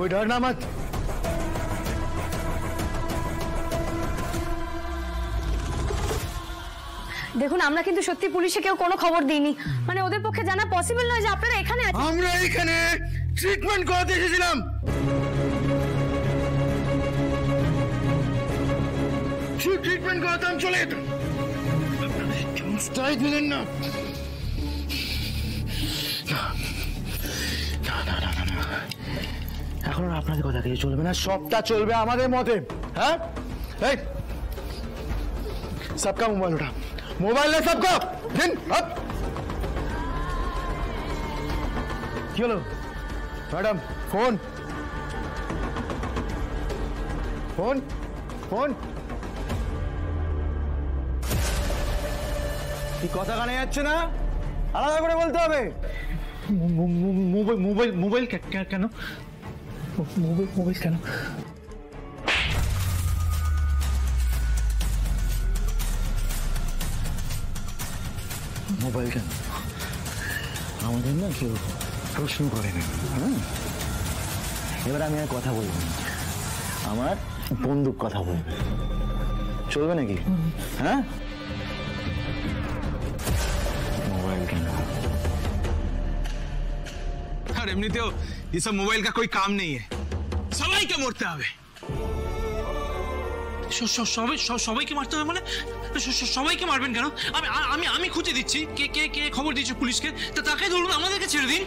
कोई डरना मत। দেখুন আমরা কিন্তু সত্যি পুলিশে কেউ কোনো খবর দিইনি, মানে ওদের পক্ষে জানা পসিবল নয় যে আপনারা এখানে আছেন। আমরা এখানে ট্রিটমেন্ট করাতে এসেছিলাম। ট্রিটমেন্ট করাতাম চলে যেতাম, চান্সটাই দিলেন না। এখন আর আপনাদের কথা কিছু চলবে না, সবটা চলবে আমাদের মতে। হ্যাঁ सबका मोबाइल उठा, मोबाइल है सबका। दिन अब चलो मैडम, फोन फोन फोन কি কথা কানে যাচ্ছে না, আলাদা করে বলতে হবে। মোবাইল মোবাইল কেন, মোবাইল কেন? মোবাইল কেন? আমাদের না কেউ প্রশ্ন করে না। হ্যাঁ, এবার আমি আর কথা বলবো না, আমার বন্দুক কথা বলবে, চলবে নাকি? হ্যাঁ, मोबाइल के नाम। और एमनितेও ये सब मोबाइल का कोई काम नहीं है, সবাইকে মরতে হবে। সবাইকে মারতে হবে মানে? সবাইকে মারবেন কেন? আমি খুঁজে দিচ্ছি কে কে কে খবর দিচ্ছে পুলিশকে, তা তাকে ধরুন, আমাদেরকে ছেড়ে দিন।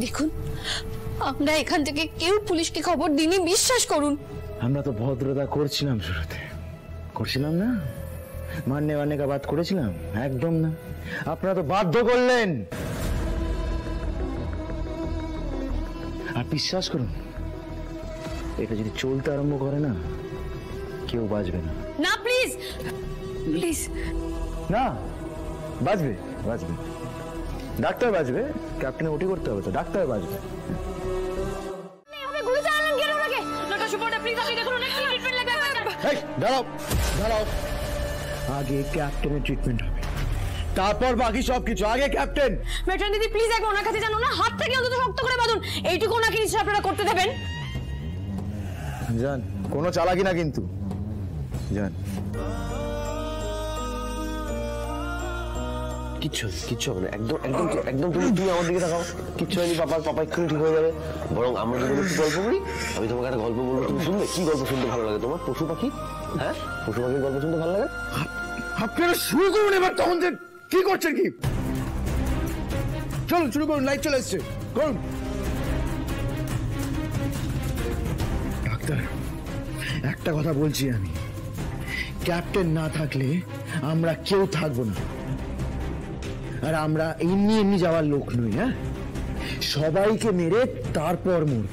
দেখুন আমরা এখান থেকে কেউ পুলিশকে খবর দিইনি, বিশ্বাস করুন। আমরা তো ভদ্রতা করছিলাম, শুরুতে করছিলাম না, মাননে মাননে কা বাত করেছিলাম, একদম না। আপনারা তো বাধ্য করলেন। আর বিশ্বাস করুন, এটা যদি চলতে আরম্ভ করে না, কেউ বাঁচবে না। না প্লিজ প্লিজ না, বাঁচবে বাঁচবে, ডাক্তার বাঁচবে। ক্যাপ্টেন ওটি করতে হবে তো, ডাক্তার বাঁচবে। গুলি চালালেন কেন ওনাকে? ডক্টর সুপর্ণা প্লিজ আপনি দেখুন, অনেক ট্রিটমেন্ট লাগবে। এই দাঁড়াও দাঁড়াও, আগে ক্যাপ্টেনের ট্রিটমেন্ট হবে, তারপর বাকি সবকিছু। আগে ক্যাপ্টেন। ম্যাট্রন দিদি প্লিজ একবার ওনার কাছে যান, ওনার হাত থেকে অন্তত শক্ত করে বাঁধুন, এইটুকু ওনাকে নিশ্চয় আপনারা করতে দেবেন। যান, কোনো চালাকি না কিন্তু, যান। কিচ্ছু হবে না, একদম একদম একদম। তুমি আমার দিকে তাকাও, কিচ্ছু হয়নি। পাপা এক্ষুনি ঠিক হয়ে যাবে। বরং আমরা যদি একটু গল্প করি, আমি তোমাকে একটা গল্প বলবো, তুমি শুনবে? কি গল্প শুনতে ভালো লাগে তোমার? পশু পাখি? হ্যাঁ, পশু পাখির গল্প শুনতে ভালো লাগে? আপনারা শুরু করুন এবার। তখন কি করছেন কি? চলুন শুরু করুন, লাইট চলে এসছে, করুন। ডাক্তার একটা কথা বলছি আমি, ক্যাপ্টেন না থাকলে আমরা কেউ থাকবো না। আর আমরা এমনি এমনি যাওয়ার লোক নই। হ্যাঁ, সবাইকে মেরে তারপর মরব।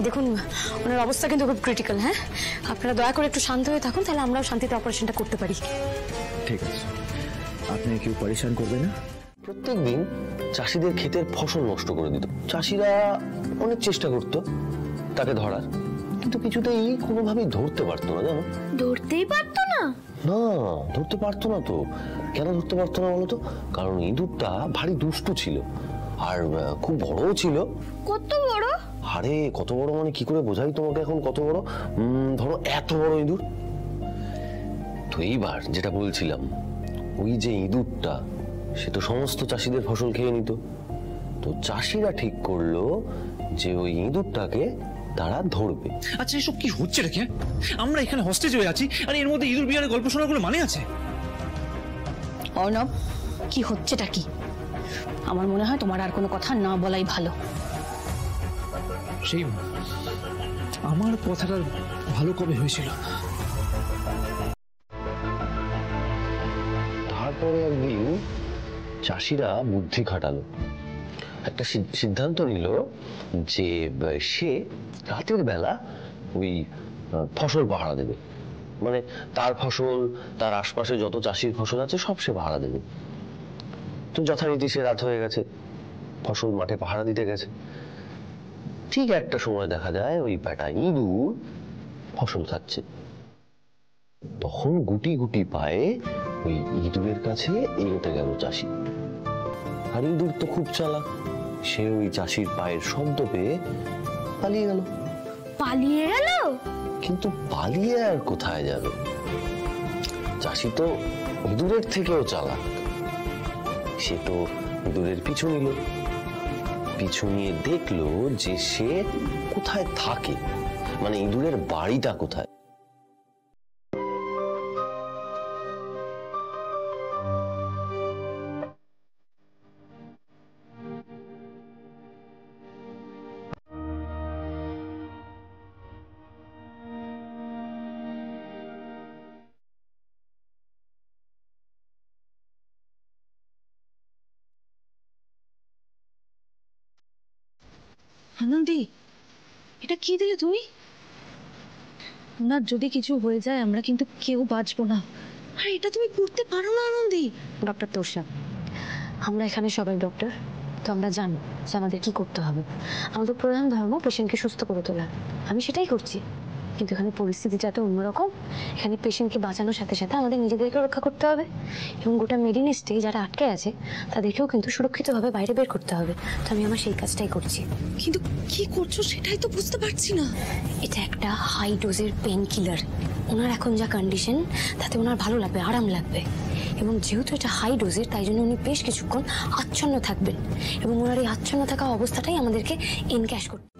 দেখুন ওনার অবস্থা কিন্তু খুব ক্রিটিক্যাল। হ্যাঁ, আপনারা দয়া করে একটু শান্ত হয়ে থাকুন, তাহলে আমরাও শান্তিতে অপারেশনটা করতে পারি। ঠিক আছে, আপনি কেউ পরেশান করবে না। প্রত্যেকদিন চাষিদের ক্ষেতের ফসল নষ্ট করে দিত। চাষিরা অনেক চেষ্টা করত তাকে ধরার, কিন্তু কিছুতেই কোনোভাবেই ধরতে পারতো না। জানো, ধরতেই পারতো না? না, ধরতে পারতো না তো। কেন ধরতে পারতো না বলতো? কারণ ইঁদুরটা ভারী দুষ্টু ছিল, আর খুব বড়ও ছিল। কত বড়? আরে কত বড় মানে কি করে বোঝাই তোমাকে এখন? কত বড়, ধরো এত বড় ইঁদুর। তো এইবার যেটা বলছিলাম, ওই যে ইঁদুরটা, সে তো সমস্ত চাষিদের ফসল খেয়ে নিত। তো চাষিরা ঠিক করলো যে ওই ইঁদুরটাকে তারা ধরবে। আচ্ছা এসব কি হচ্ছে রেখে? আমরা এখানে হস্টেজ হয়ে আছি, আর এর মধ্যে ইঁদুর বিহারের গল্প শোনার কোনো মানে আছে? অর্ণব, কি হচ্ছেটা কি? আমার মনে হয় তোমার আর কোনো কথা না বলাই ভালো। সেই আমার কথাটা ভালো কবে হয়েছিল? তারপরে একদিন চাষিরা বুদ্ধি খাটালো, একটা সিদ্ধান্ত নিল যে সে রাতের বেলা ওই ফসল পাহারা দেবে। মানে তার ফসল, তার আশপাশে যত চাষির ফসল আছে সব সে পাহারা দেবে। তো যথারীতি সে রাত হয়ে গেছে, ফসল মাঠে পাহারা দিতে গেছে। ঠিক একটা সময় দেখা যায় ওই বেটা ইঁদুর ফসল খাচ্ছে, তখন গুটি গুটি পায়ে ওই ইঁদুরের কাছে এগোতে গেল চাষি। আর ইঁদুর তো খুব চালাক, সে ওই চাষির পায়ের শব্দ পেয়ে পালিয়ে গেল। পালিয়ে গেল? কিন্তু পালিয়ে আর কোথায় যাবে, চাষি তো ইঁদুরের থেকেও চালাক, সে তো ইঁদুরের পিছু নিল, পিছু নিয়ে দেখলো যে সে কোথায় থাকে, মানে ইঁদুরের বাড়িটা কোথায়। আনন্দি, এটা কি দিলে তুই? ওনার যদি কিছু হয়ে যায় আমরা কিন্তু কেউ বাঁচবো না। আরে এটা তুমি করতে পারো না আনন্দি। ডক্টর তোষা, আমরা এখানে সবাই ডক্টর, তো আমরা জানি যে আমাদের কি করতে হবে। আমাদের প্রধান ধর্ম পেশেন্টকে সুস্থ করে তোলা, আমি সেটাই করছি। কিন্তু এখানে পরিস্থিতিটা এত অন্যরকম, এখানে পেশেন্টকে বাঁচানোর সাথে সাথে আমাদের নিজেদেরকে রক্ষা করতে হবে, এবং গোটা মেডিনেস্টে যারা আটকে আছে তাদেরকেও কিন্তু সুরক্ষিতভাবে বাইরে বের করতে হবে। তো আমি আমার সেই কাজটাই করছি। কিন্তু কি করছো সেটাই তো বুঝতে পারছি না। এটা একটা হাই ডোজের পেন কিলার। ওনার এখন যা কন্ডিশন তাতে ওনার ভালো লাগবে, আরাম লাগবে, এবং যেহেতু এটা হাই ডোজের তাই জন্য উনি বেশ কিছুক্ষণ আচ্ছন্ন থাকবেন, এবং ওনার এই আচ্ছন্ন থাকা অবস্থাটাই আমাদেরকে এনক্যাশ করতে